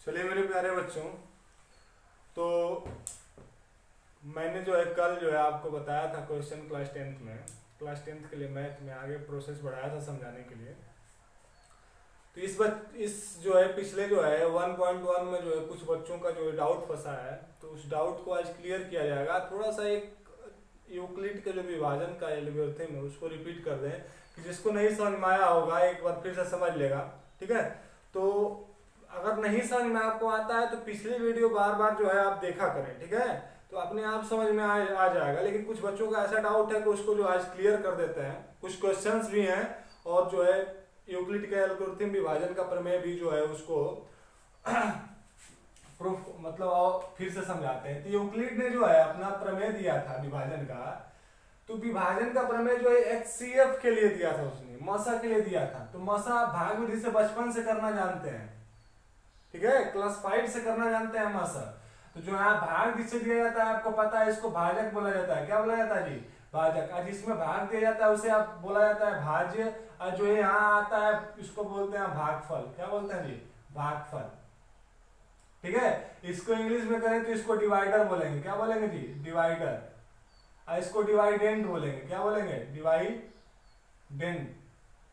चलिए मेरे प्यारे बच्चों, तो मैंने जो है कल जो है आपको बताया था क्वेश्चन क्लास टेंथ के लिए मैथ में आगे प्रोसेस बढ़ाया था समझाने के लिए। तो इस जो है पिछले जो है 1.1 में जो है कुछ बच्चों का जो है डाउट फंसा है, तो उस डाउट को आज क्लियर किया जाएगा। थोड़ा सा एक यूक्लिड के जो विभाजन का एल्गोरिथम है उसको रिपीट कर दें कि जिसको नहीं समझ में आया होगा एक बार फिर से समझ लेगा। ठीक है, तो अगर नहीं समझ में आपको आता है तो पिछली वीडियो बार बार जो है आप देखा करें। ठीक है, तो अपने आप समझ में आ जाएगा। लेकिन कुछ बच्चों का ऐसा डाउट है कि उसको जो आज क्लियर कर देते हैं। कुछ क्वेश्चंस भी हैं और जो है यूक्लिड के एल्गोरिथम विभाजन का प्रमेय भी जो है उसको प्रूफ मतलब और फिर से समझाते हैं। तो यूक्लिड ने जो है अपना प्रमेय दिया था विभाजन का, तो विभाजन का प्रमेय जो है एचसीएफ के लिए दिया था, उसने मसा के लिए दिया था। तो मसा भाग विधि से बचपन से करना जानते हैं। ठीक है, क्लास 5 से करना जानते हैं मसा। तो जो यहाँ भाग जिससे दिया जाता है आपको पता है, इसको भाजक बोला जाता है। क्या बोला जाता है जी? भाजक। आज जिसमें भाग दिया जाता है उसे आप बोला जाता है भाज्य। और जो यहाँ आता है इसको बोलते हैं भागफल। क्या बोलते हैं जी? भागफल। ठीक है, इसको इंग्लिश में करें तो इसको डिवाइडर बोलेंगे। क्या बोलेंगे जी? डिवाइडर। और इसको डिवाइडेंट बोलेंगे। क्या बोलेंगे? डिवाइडेंट।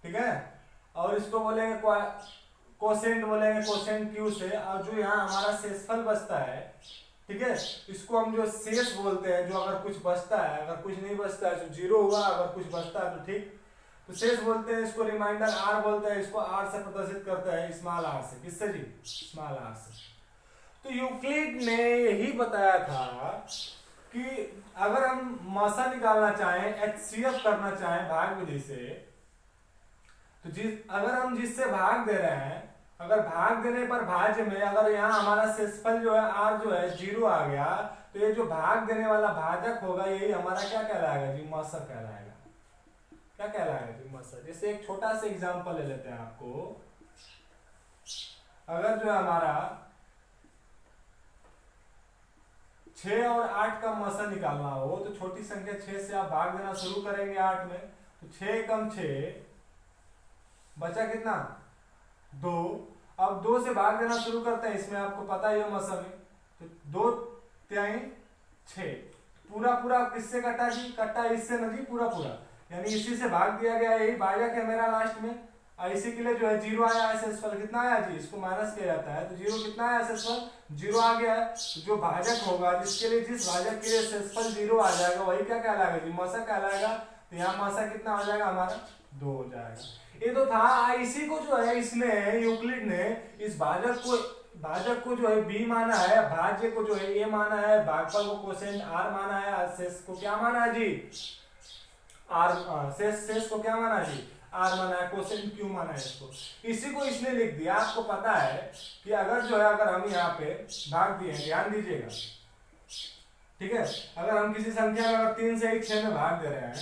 ठीक है, और इसको बोलेंगे कोसेंट बोलेंगे, कोसेंट क्यू से। और जो यहाँ हमारा शेषफल बचता है, ठीक है, इसको हम जो शेष बोलते हैं। जो अगर कुछ बचता है, अगर कुछ नहीं बचता है तो जीरो हुआ, अगर कुछ बचता है तो ठीक, तो शेष बोलते हैं। इसको रिमाइंडर आर बोलते हैं। इसको आर से प्रदर्शित करते हैं, स्मॉल आर से। किससे जी? स्मॉल आर से। तो यूक्लिड ने यही बताया था कि अगर हम मसा निकालना चाहें, एचसीएफ करना चाहें भाग विधि से, तो अगर हम जिससे भाग दे रहे हैं, अगर भाग देने पर भाज्य में अगर यहाँ हमारा शेषफल जो है आर जो है जीरो आ गया, तो ये जो भाग देने वाला भाजक होगा यही हमारा क्या कहलाएगा जी? मसा कहलाएगा। क्या कहलाएगा जी? मसा। जैसे एक छोटा सा एग्जांपल ले लेते हैं आपको। अगर जो है हमारा 6 और 8 का मसा निकालना हो, तो छोटी संख्या 6 से आप भाग देना शुरू करेंगे 8 में, तो 6 कम 6 बचा कितना? 2। अब 2 से भाग देना शुरू करते हैं, इसमें आपको पता ही है मसा में, तो 2 तिहाई 6। पूरा पूरा किससे कटा जी? कटा इससे ना जी, पूरा पूरा, यानी इसी से भाग दिया गया। यही भाजक है मेरा लास्ट में। और इसी के लिए जो है जीरो आया है। शेषफल कितना आया जी? इसको माइनस किया जाता है तो जीरो कितना आया? शेषफल जीरो आ गया है। तो जो भाजक होगा, जिसके लिए जिस भाजक के लिए शेषफल जीरो आ जाएगा, वही क्या कहलाएगा जी? मसा कहलाएगा। तो यहाँ मसा कितना हो जाएगा हमारा? 2 हो जाएगा। ये तो था। इसी को जो है इसने यूक्लिड ने इस भाजक को जो है बी माना है, भाज्य को जो है ए माना है, भागफल को कोसेंट आर माना है, शेष को क्या माना है जी? आर। शेष को क्या माना है जी? आर माना है, कोसेंट क्यू माना है इसको। इसी को इसने लिख दिया। आपको पता है कि अगर जो है अगर हम यहाँ पे भाग दिए, ध्यान दीजिएगा, ठीक है, अगर हम किसी संख्या में अगर 3 से 6 में भाग दे रहे हैं,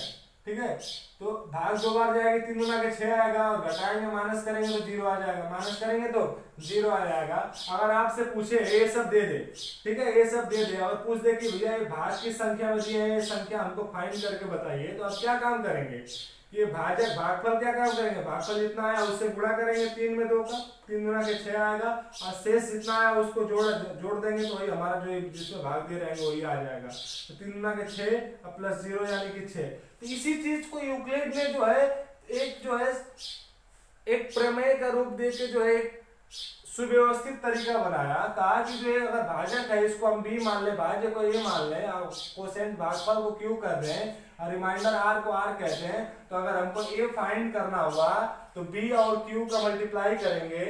ठीक है, तो भाग 2 बार जाएगी, 3 गुना के 6 आएगा, और घटाएंगे माइनस करेंगे तो 0 आ जाएगा, माइनस करेंगे तो 0 आ जाएगा। अगर आपसे पूछे ये सब दे दे, ठीक है, ये सब दे दे, और पूछ दे कि भैया ये भाग की संख्या में दिए ये संख्या हमको फाइंड करके बताइए, तो आप क्या काम करेंगे? ये भाजक भागफल क्या काम करेंगे? भागफल जितना आया उससे गुणा करेंगे 3 में 2 का, 3 गुना के 6 आएगा, और शेष जितना आया उसको जोड़ देंगे तो वही हमारा जो जिसमें भाग दे रहे हैं वही आ जाएगा। तो 3 गुना के 6 प्लस 0 यानी कि 6। तो इसी चीज को यूक्लिड ने जो है एक प्रमेय का रूप देके जो है एक सुव्यवस्थित तरीका बनाया। कहा कि जो अगर भाजक है इसको हम बी मान ले, भाज्य को ए मान ले, और कोसेंट भागफल को क्यू कर रहे हैं, और रिमाइंडर आर को आर कहते हैं, तो अगर हमको ए फाइंड करना हुआ तो बी और क्यू का मल्टीप्लाई करेंगे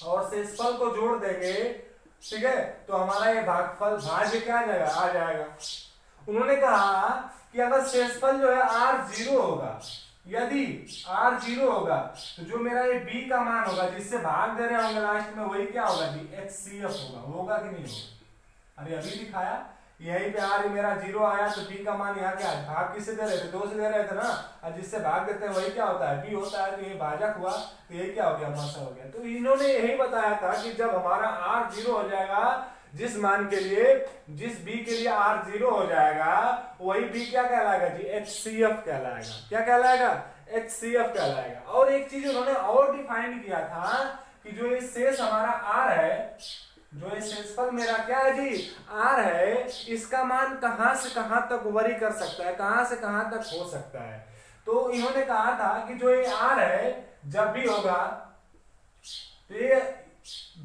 और शेषफल को जोड़ देंगे, ठीक है, तो हमारा ये भागफल भाज्य क्या आ जाएगा। उन्होंने कहा कि अगर शेषफल जो है आर 0 होगा, यदि आर 0 होगा, तो जो मेरा ये बी का मान होगा जिससे भाग दे रहे होंगे लास्ट में, वही क्या होगा जी? एचसीएफ होगा कि नहीं होगा? अरे अभी दिखाया, यहीं पे आर मेरा 0 आया तो बी का मान यहाँ क्या? भाग किससे दे रहे थे? 2 से दे रहे थे ना, और जिससे भाग देते हैं वही क्या होता है? बी होता है। तो ये भाजक हुआ, तो ये क्या हो गया? मसा हो गया। तो इन्होंने यही बताया था कि जब हमारा आर 0 हो जाएगा, जिस मान के लिए, जिस बी के लिए आर 0 हो जाएगा, वही बी क्या कहलाएगा जी? एचसीएफ कहलाएगा। क्या कहलाएगा? एचसीएफ कहलाएगा। और एक चीज उन्होंने और डिफाइन किया था कि कि जो ये शेष हमारा आर है, जो ये शेषफल मेरा क्या है जी, आर है, इसका मान कहां से कहां तक वरी कर सकता है, कहां से कहां तक हो सकता है। तो इन्होंने कहा था कि जो ये आर है जब भी होगा तो ये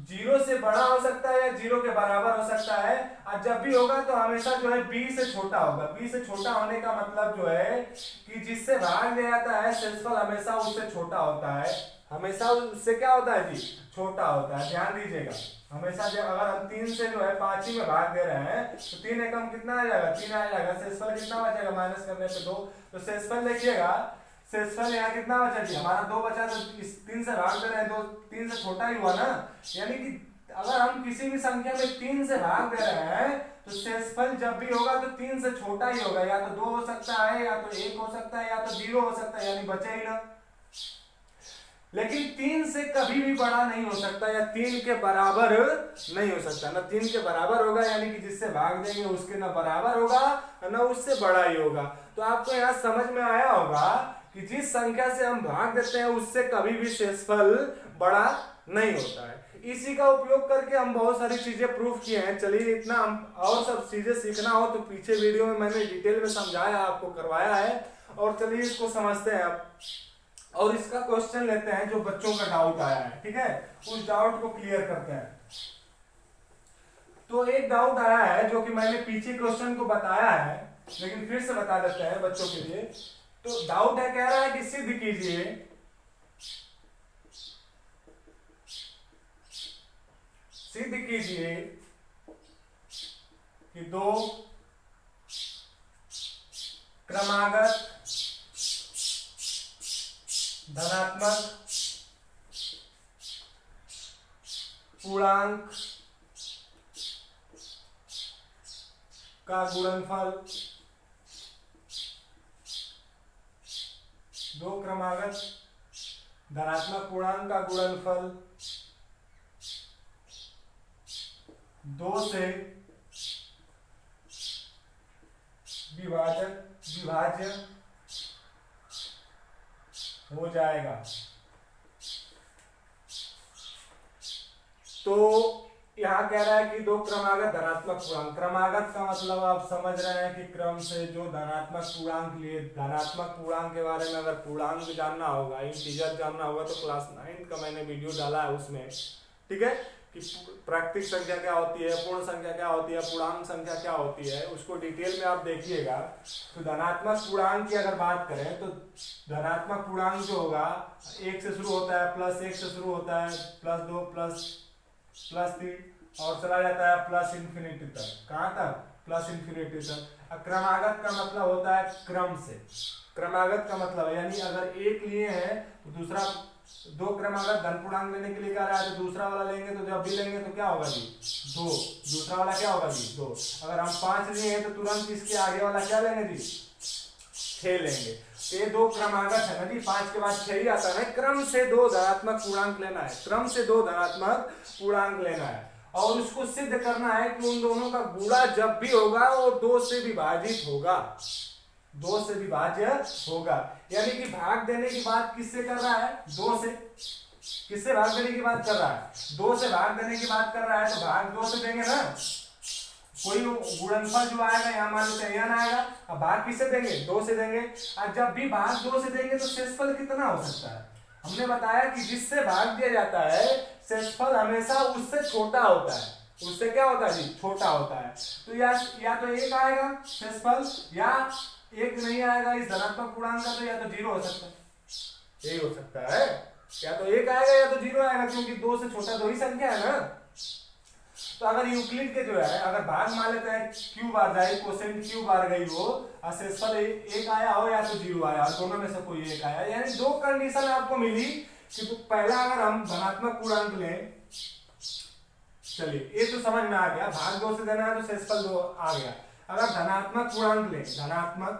0 से बड़ा हो सकता है या 0 के बराबर हो सकता है, और जब भी होगा तो हमेशा जो है b से छोटा होगा। b से छोटा होने का मतलब जो है कि जिससे भाग दिया जाता है शेषफल हमेशा उससे छोटा होता है, हमेशा उससे क्या होता है जी, छोटा होता है। ध्यान दीजिएगा, हमेशा जब अगर हम 3 से जो है 5 ही में भाग दे रहे हैं तो 3 एकम कितना आ जाएगा, 3 आ जाएगा। शेषफल कितना बचेगा, माइनस करने पे 2। तो शेषफल देखिएगा, शेषफल यहाँ कितना बचा जी, हमारा 2 बचा, तो इस 3 से भाग दे रहे हैं, 2 3 से छोटा ही हुआ ना। यानी कि अगर हम किसी भी संख्या में 3 से भाग दे रहे हैं तो शेषफल जब भी होगा तो 3 से छोटा ही होगा, या तो 2 हो सकता है, या तो 1 हो सकता है, या तो 0 हो सकता है, यानी बचे ही ना। लेकिन 3 से कभी भी बड़ा नहीं हो सकता, या 3 के बराबर नहीं हो सकता। ना 3 के बराबर होगा, यानी कि जिससे भाग देंगे उसके ना बराबर होगा ना उससे बड़ा ही होगा। तो आपको यहाँ समझ में आया होगा कि जिस संख्या से हम भाग देते हैं उससे कभी भी शेषफल बड़ा नहीं होता है। इसी का उपयोग करके हम बहुत सारी चीजें प्रूफ किए हैं। चलिए, इतना हम और सब चीजें सीखना हो तो पीछे वीडियो में मैंने डिटेल में समझाया, आपको करवाया है। और चलिए इसको समझते हैं अब, और इसका क्वेश्चन लेते हैं जो बच्चों का डाउट आया है, ठीक है, उस डाउट को क्लियर करते हैं। तो एक डाउट आया है जो कि मैंने पीछे क्वेश्चन को बताया है, लेकिन फिर से बता देते हैं बच्चों के लिए। तो डाउट है, कह रहा है कि सिद्ध कीजिए कि 2 क्रमागत धनात्मक पूर्णांक का गुणनफल, 2 क्रमागत धनात्मक पूर्णांक का गुणनफल 2 से विभाज्य हो जाएगा। तो यहाँ कह रहा है कि 2 क्रमागत धनात्मक पूर्णांक, क्रमागत का मतलब आप समझ रहे हैं कि क्रम से जो धनात्मक पूर्णांक लिए। धनात्मक पूर्णांक के बारे में अगर पूर्णांक जानना होगा, इंटीजर जानना होगा, तो क्लास 9 का मैंने वीडियो डाला है उसमें, ठीक है, कि प्राकृतिक संख्या क्या होती है, पूर्ण संख्या क्या होती है, पूर्णांक संख्या क्या होती है, उसको डिटेल में आप देखिएगा। तो धनात्मक पूर्णांक की अगर बात करें तो धनात्मक पूर्णांक जो होगा 1 से शुरू होता है, +1 से शुरू होता है, +2 +3 और चला जाता है +∞ तक। कहाँ तक, +∞ तक। क्रमागत का मतलब होता है क्रम से, क्रमागत का मतलब है, यानी अगर एक लिए हैं तो दूसरा 2 क्रमागत धन पूर्णांक लेने के लिए कह रहा है, तो दूसरा वाला लेंगे तो जब भी लेंगे तो क्या होगा जी, 2, दूसरा वाला क्या होगा जी, 2। अगर हम 5 लिए हैं तो तुरंत इसके आगे वाला क्या लेंगे जी, 6 लेंगे। तो ये 2 क्रमागत है ना जी, 5 के बाद 6 ही आता है। क्रम से 2 धनात्मक पूर्णांक लेना है, क्रम से 2 धनात्मक पूर्णांक लेना है, और उसको सिद्ध करना है कि उन दोनों का गुणा जब भी होगा वो 2 से विभाजित होगा, 2 से विभाज्य होगा। यानी कि भाग देने की बात किससे कर रहा है, 2 से। किससे भाग देने की बात कर रहा है, 2 से भाग देने की बात कर रहा है, तो भाग 2 से देंगे ना। कोई गुणनफल जो आएगा, यहाँ मान लो n आएगा, अब भाग किससे देंगे, 2 से देंगे। और जब भी भाग 2 से देंगे तो शेषफल कितना हो सकता है, हमने बताया कि जिससे भाग दिया जाता है शेषफल हमेशा उससे छोटा होता है, उससे क्या होता है जी, छोटा होता है। तो या तो 1 आएगा शेषफल, या 1 नहीं आएगा इस धनात्मक पूर्णांक का, तो या तो 0 हो सकता है, यही हो सकता है, या तो 1 आएगा या तो 0 आएगा, क्योंकि 2 से छोटा 2 ही संख्या है ना। तो अगर यूक्लिड के जो है, अगर भाग मान लेते हैं क्यू बार जाए, कोसेंट क्यू बार गई हो, और शेषफल 1 आया हो या तो 0 आया, दोनों में से कोई 1 आया, यानी 2 कंडीशन आपको मिली कि तो पहला अगर हम धनात्मक पूर्णांक लें, चलिए ये तो समझ में आ गया, भाग 2 से देना है तो शेषफल 2 आ गया। अगर धनात्मक पूर्णांक लें, धनात्मक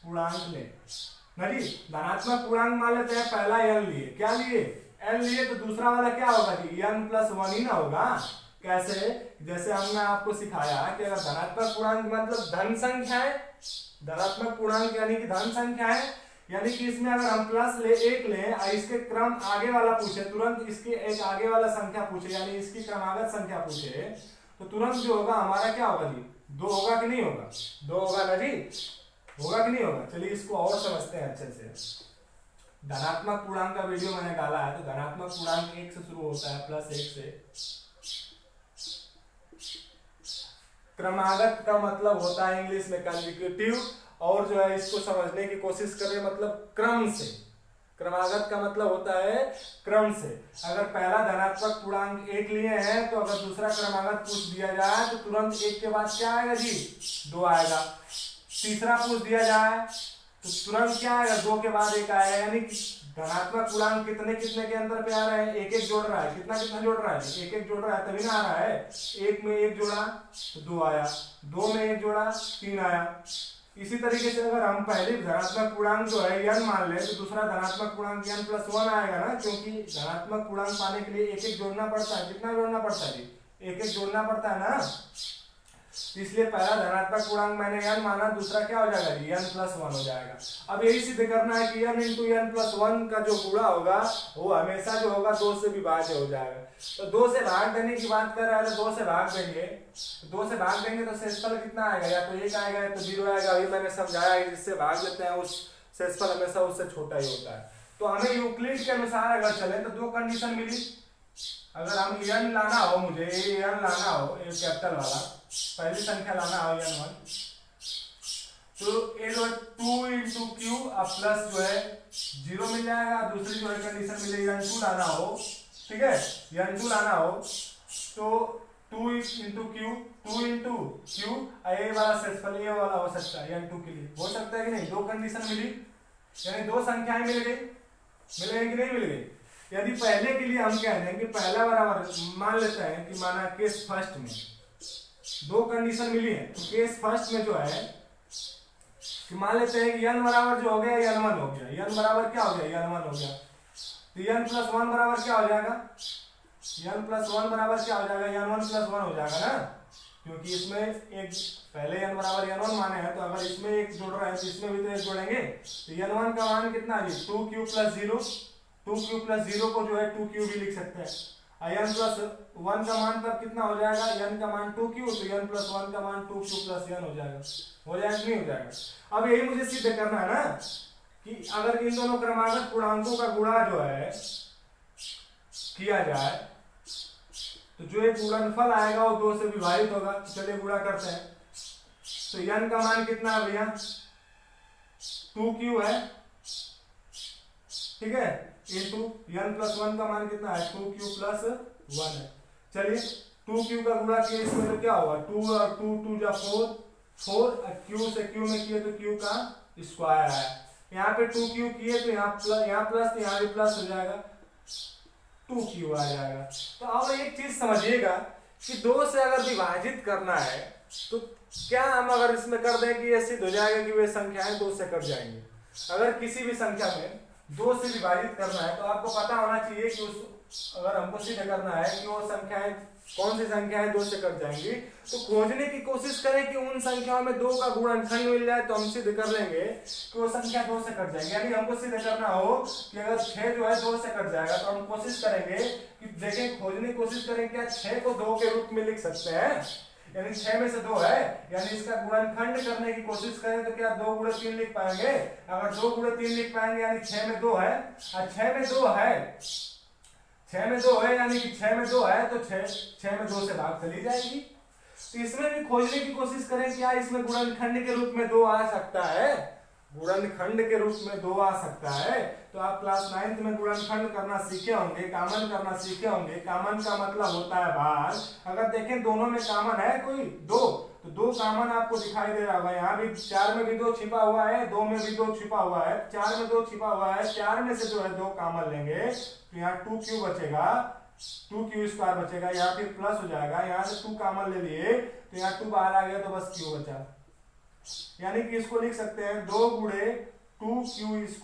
पूर्णांक लें ना जी, धनात्मक पूर्णांक मान लेते हैं, पहला n लिए, क्या लिए, n लिए, तो दूसरा वाला क्या होगा जी, n+1 ही ना होगा। कैसे, जैसे हमने आपको सिखाया कि अगर धनात्मक पूर्णांक मतलब धन संख्या है, धनात्मक पूर्णांक यानी कि धन संख्या है, यानी कि इसमें अगर हम प्लस एक लें और इसके क्रम आगे वाला पूछे, तुरंत इसके एक आगे वाला संख्या पूछे, यानी इसकी क्रमागत संख्या पूछे, तो तुरंत जो होगा हमारा क्या होगा जी, 2 होगा कि नहीं होगा, 2 होगा ना जी, होगा कि नहीं होगा। चलिए इसको और समझते हैं अच्छे से। धनात्मक पूर्णांक का वीडियो मैंने डाला है, तो धनात्मक पूर्णांक 1 से शुरू होता है, +1 से। क्रमागत का मतलब होता है इंग्लिश में कंसेक्यूटिव, और जो है इसको समझने की कोशिश करें, मतलब क्रम से। क्रमागत का मतलब होता है क्रम से। अगर पहला धनात्मक पूर्णांक 1 लिए हैं, तो अगर दूसरा क्रमागत पूछ दिया जाए तो तुरंत 1 के बाद क्या आएगा जी, 2 आएगा। तीसरा पूछ दिया जाए तो तुरंत क्या आएगा, 2 के बाद 1 आएगा। यानी धनात्मक पूर्णांक कितने कितने के अंतर पे आ रहे हैं, 1 1 जोड़ रहा है। कितना कितना जोड़ रहा है, 1 1 जोड़ रहा है, तभी ना आ रहा है। 1 में 1 जोड़ा तो 2 आया, 2 में 1 जोड़ा 3 आया। इसी तरीके से अगर हम पहले धनात्मक पूर्णांक जो है n मान ले, तो दूसरा धनात्मक पूर्णांक n+1 आएगा ना, क्योंकि धनात्मक पूर्णांक पाने के लिए 1 1 जोड़ना पड़ता है। कितना जोड़ना पड़ता है जी, 1 1 जोड़ना पड़ता है ना। इसलिए पहला धनात्मक पूर्णांक मैंने n माना, दूसरा क्या हो जाएगा जी, n+1 हो जाएगा। अब यही सिद्ध करना है कि n × n+1 का जो गुणा होगा वो हमेशा जो होगा 2 से विभाज्य हो जाएगा। तो 2 से भाग देने की बात कर रहा है, तो 2 से भाग देंगे, 2 से भाग देंगे तो शेषफल कितना आएगा, या तो 1 आएगा या तो 0 आएगा। अभी मैंने समझाया है, जिससे भाग लेते हैं उस शेषफल हमेशा उससे छोटा ही होता है। तो हमें यूक्लिड के अनुसार अगर चले तो 2 कंडीशन मिली। अगर हम n लाना हो, मुझे n लाना हो, एक कैपिटल वाला पहली संख्या लाना हो n1, तो ये जो 2 × q प्लस जो है 0 मिल जाएगा। दूसरी जो है कंडीशन मिलेगी n2 लाना हो, ठीक है, n2 लाना हो तो 2 × q, 2 × q, ये वाला शेषफल ये वाला हो सकता है n2 के लिए, हो सकता है कि नहीं। 2 कंडीशन मिली, यानी 2 संख्याएं मिल गई, मिल गई कि नहीं मिल गई। यदि पहले के लिए हम कह दें कि पहला बराबर, मान लेते हैं कि माना केस फर्स्ट में 2 कंडीशन मिली है, तो केस फर्स्ट में जो है कि मान लेते हैं कि n बराबर जो हो गया n1 हो गया, n बराबर क्या हो गया, n1 हो गया। तो n+1 बराबर क्या हो जाएगा, n+1 बराबर क्या हो जाएगा, n1+1 हो जाएगा ना, क्योंकि इसमें एक पहले n बराबर n1 माने हैं, तो अगर इसमें 1 जोड़ रहा है तो इसमें भी तो 1 जोड़ेंगे। तो n1 का मान कितना है, 2q + 0, 2q + 0 को जो है 2q भी लिख सकते हैं। n+1 का मान तब कितना हो जाएगा, n का मान 2q, तो n+1 का मान 2q + n हो जाएगा। हो जाएगा नहीं हो जाएगा। अब यही मुझे सिद्ध करना है ना कि अगर इन दोनों क्रमागत पूर्णांकों का गुणा जो है किया जाए, तो जो एक गुणनफल आएगा वो 2 से विभाजित होगा। चलिए गुणा करते हैं। तो n का मान कितना है भैया, 2q है, ठीक है, इंटू n+1 का मान कितना है, 2q + 1 है। चलिए 2q का गुणा किए इसमें तो क्या होगा, 2 और 2 2 जा 4, 4 q से q में किए तो q का स्क्वायर है। यहाँ पे 2q किए तो यहाँ प्लस तो यहाँ भी प्लस हो जाएगा, 2q आ जाएगा। तो अब एक चीज समझिएगा कि 2 से अगर विभाजित करना है तो क्या हम अगर इसमें कर दें कि ये सिद्ध हो जाएगा कि वे संख्याएं 2 से कट जाएंगी। अगर किसी भी संख्या में 2 से विभाजित करना है तो आपको पता होना चाहिए कि उस अगर हमको सिद्ध करना है कि वो संख्याएं कौन सी संख्याएं 2 से कट जाएंगी, तो खोजने की कोशिश करें कि उन संख्याओं में 2 का गुणनखंड मिल जाए तो हम सिद्ध कर लेंगे कि वो संख्या 2 से कट जाएगी। यानी हमको सिद्ध करना हो कि अगर 6 जो है 2 से कट जाएगा, तो हम कोशिश करेंगे कि देखें, खोजने की कोशिश करें क्या 6 को 2 के रूप में लिख सकते हैं, यानी 6 में से 2 है, यानी इसका गुणनखंड करने की कोशिश करें तो क्या 2 × 3 लिख पाएंगे। अगर 2 × 3 लिख पाएंगे यानी 6 में 2 है, और 6 में 2 है, 6 में 2 है, यानी कि 6 में 2 है तो 6 में 2 से भाग चली जाएगी। तो इसमें भी खोजने की कोशिश करें क्या इसमें गुणनखंड के रूप में 2 आ सकता है, गुणनखंड के रूप में 2 आ सकता है। तो आप क्लास 9th में गुणनखंड करना सीखे होंगे, कामन करना सीखे होंगे। कामन का मतलब होता है भाग। अगर देखें दोनों में कामन है कोई 2, तो 2 कामन आपको दिखाई दे रहा होगा। यहाँ भी 4 में भी 2 छिपा हुआ है, 2 में भी 2 छिपा हुआ है, 4 में 2 छिपा हुआ है। 4 में से जो है 2 कामन लेंगे तो यहाँ 2q बचेगा, 2q² बचेगा, यहाँ फिर प्लस हो जाएगा। यहाँ से 2 कामन ले लिए तो यहाँ 2 बाहर आ गया तो बस q बचा। यानी कि इसको लिख सकते हैं 2 × 2q²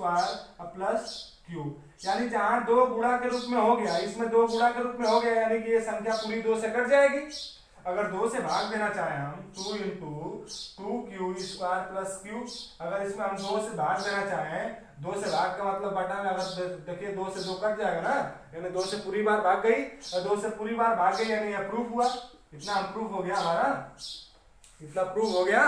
प्लस q। यानी जहां 2 गुणा के रूप में हो गया, इसमें 2 गुणा के रूप में हो गया, यानी कि ये संख्या पूरी 2 से कट जाएगी। अगर 2 से भाग देना चाहें हम 2 into 2q square plus Q, अगर इसमें हम 2 से भाग देना चाहें, 2 से भाग का मतलब बटा में अगर देखिए 2 से 2 कट जाएगा ना, यानी 2 से पूरी बार भाग गई और 2 से पूरी बार भाग गई, यानी यह प्रूफ हुआ। इतना हम प्रूफ हो गया हमारा, इतना प्रूफ हो गया।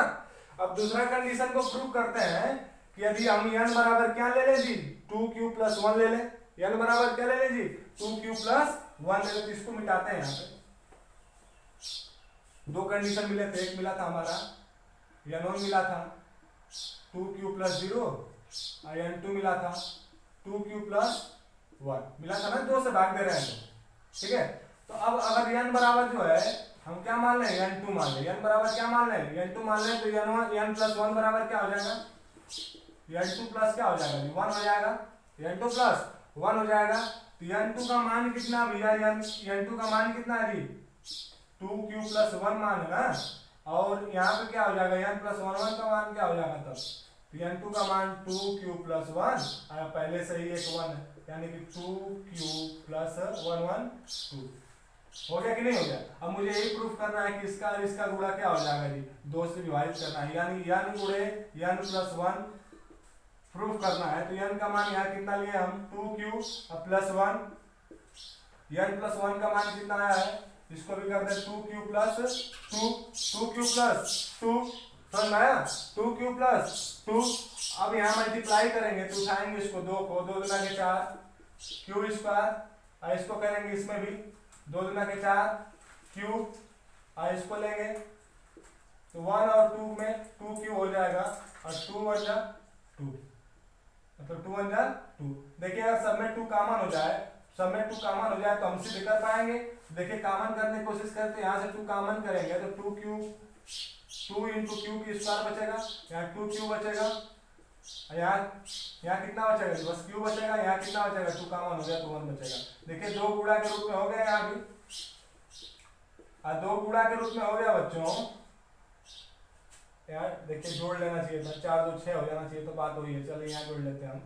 अब दूसरा कंडीशन को प्रूव करते हैं कि यदि हम n बराबर क्या ले लें जी, 2q प्लस 1 ले लें। n बराबर क्या ले लें जी, 2q प्लस 1 ले लें। तो इसको मिटाते हैं यहाँ पे, दो कंडीशन मिले थे, एक मिला था हमारा n1 मिला था 2q प्लस 0 और n2 मिला था 2q प्लस 1 मिला था ना, 2 से भाग दे रहे हैं तो ठीक है। तो अब अगर n बराबर जो है हम क्या मान लें, n2 मान लें। n बराबर क्या मान लें, n2 मान लें, तो n प्लस 1 बराबर क्या हो जाएगा, n2 प्लस क्या हो जाएगा, 1 हो जाएगा। n2 प्लस 1 हो जाएगा। तो n2 का मान कितना भैया, n2 का मान कितना है जी, 2q प्लस 1 मान है ना, और यहाँ पे क्या हो जाएगा, n प्लस 1 का मान क्या हो जाएगा तब, तो n2 का मान 2q प्लस 1 और पहले से ही एक 1 है, यानी कि 2q प्लस 1 2 हो गया कि नहीं हो गया। अब मुझे यही प्रूफ करना है कि इसका और इसका गुणा क्या हो जाएगा जी, 2 से विभाजित करना है, यानी n गुणे n प्लस 1 प्रूफ करना है। तो n का मान यहाँ कितना लिए हम, 2q प्लस 1, n प्लस 1 का मान कितना आया है, इसको भी कर दे 2q प्लस 2, 2q प्लस 2, समझ में आया, 2q प्लस 2। अब यहाँ मल्टीप्लाई करेंगे तो उठाएंगे इसको 2 को, 2 दूना के 4 क्यू स्क्वायर, और इसको करेंगे इसमें भी 2 दूना के 4 क्यूब, और इसको लेंगे तो 1 और 2 में 2q हो जाएगा और 2 1 जा 2, मतलब 2 1 जा 2। देखिए अगर सब में 2 कॉमन हो जाए, सब में 2 कॉमन हो जाए तो हम सिद्ध कर पाएंगे। देखिए कॉमन करने की कोशिश करते हैं, यहाँ से 2 कॉमन करेंगे तो 2 इंटू क्यू की स्क्वायर बचेगा, यहाँ 2q बचेगा, यहाँ कितना बचेगा, बस q बचेगा, यहाँ कितना बचेगा, 2 कॉमन हो गया तो 1 बचेगा। देखिए 2 गुणा के रूप में हो गया यहाँ भी, और 2 गुणा के रूप में हो गया बच्चों। यार देखिए जोड़ लेना चाहिए था, 4 2 6 हो जाना चाहिए तो बात हुई है। चलिए यहाँ जोड़ लेते हैं हम,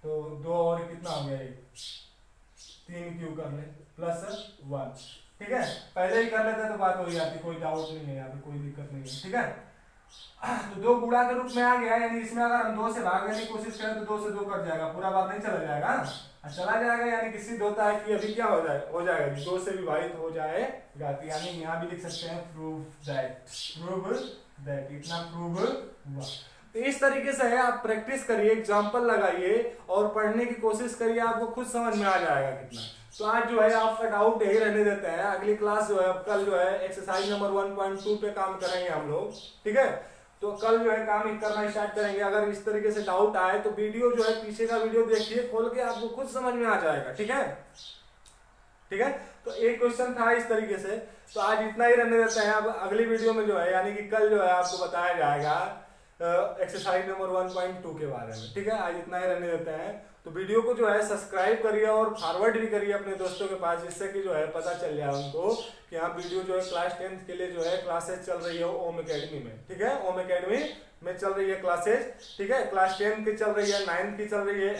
तो 2 और कितना हो गया, 3q कर ले प्लस 1, ठीक है। पहले ही कर लेते तो बात हो जाती, कोई डाउट नहीं है, यहाँ पे कोई दिक्कत नहीं है, ठीक है। तो 2 गुणा के रूप में आ गया, यानी इसमें अगर हम 2 से भागने की कोशिश करें तो 2 से 2 कट जाएगा, पूरा बार नहीं चला जाएगा, चला जाएगा, यानी कि सिद्ध होता है कि अभी क्या हो जाएगा 2 से विभाजित हो जाएगा। यानी यहाँ भी लिख सकते हैं प्रूव दैट, इतना प्रूव हुआ। तो इस तरीके से है, आप प्रैक्टिस करिए, एग्जाम्पल लगाइए और पढ़ने की कोशिश करिए, आपको खुद समझ में आ जाएगा कितना। तो आज जो है आपका डाउट यही रहने देते हैं, अगली क्लास जो है कल जो है एक्सरसाइज नंबर 1.2 पे काम करेंगे हम लोग, ठीक है। तो कल जो है काम करना स्टार्ट करेंगे। अगर इस तरीके से डाउट आए तो वीडियो जो है पीछे का वीडियो देखिए खोल के, आपको खुद समझ में आ जाएगा, ठीक है, ठीक है। तो एक क्वेश्चन था इस तरीके से, तो आज इतना ही रहने देते हैं। अब अगली वीडियो में जो है यानी कि कल जो है आपको बताया जाएगा एक्सरसाइज नंबर 1.2 के बारे में, ठीक है। आज इतना ही रहने देते हैं। तो वीडियो को जो है सब्सक्राइब करिए और फॉरवर्ड भी करिए अपने दोस्तों के पास, जिससे कि जो है पता चल जाए उनको कि हाँ वीडियो जो है क्लास 10 के लिए जो है क्लासेस चल रही है ओम एकेडमी में, ठीक है। ओम एकेडमी में चल रही है क्लासेस, ठीक है। क्लास 10 की चल रही है, 9th की चल रही है,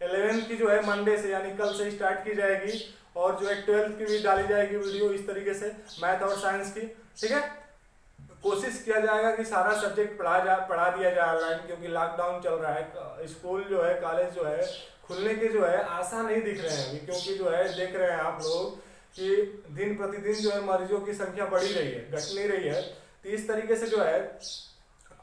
11th की जो है मंडे से यानी कल से स्टार्ट की जाएगी, और जो है 12th की भी डाली जाएगी वीडियो इस तरीके से, मैथ और साइंस की, ठीक है। कोशिश किया जाएगा कि सारा सब्जेक्ट पढ़ा दिया जाए ऑनलाइन, क्योंकि लॉकडाउन चल रहा है, स्कूल जो है कॉलेज जो है खुलने के जो है आशा नहीं दिख रहे हैं अभी, क्योंकि जो है देख रहे हैं आप लोग कि दिन प्रतिदिन जो है मरीजों की संख्या बढ़ी रही है, घट नहीं रही है। तो इस तरीके से जो है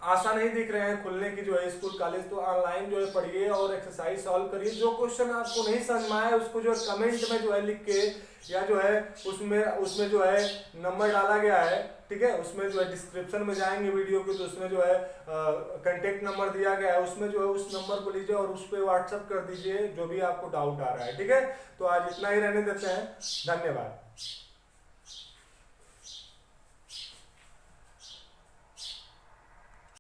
आशा नहीं दिख रहे हैं खुलने की जो है स्कूल कॉलेज। तो ऑनलाइन जो है पढ़िए और एक्सरसाइज सॉल्व करिए। जो क्वेश्चन आपको नहीं समझ में आए उसको जो है कमेंट में जो है लिख के, या जो है उसमें जो है नंबर डाला गया है, ठीक है, उसमें जो है डिस्क्रिप्शन में जाएंगे वीडियो के, तो उसमें जो है कांटेक्ट नंबर दिया गया है, उसमें जो है उस नंबर को लीजिए और उस पर व्हाट्सअप कर दीजिए जो भी आपको डाउट आ रहा है, ठीक है। तो आज इतना ही रहने देते हैं, धन्यवाद।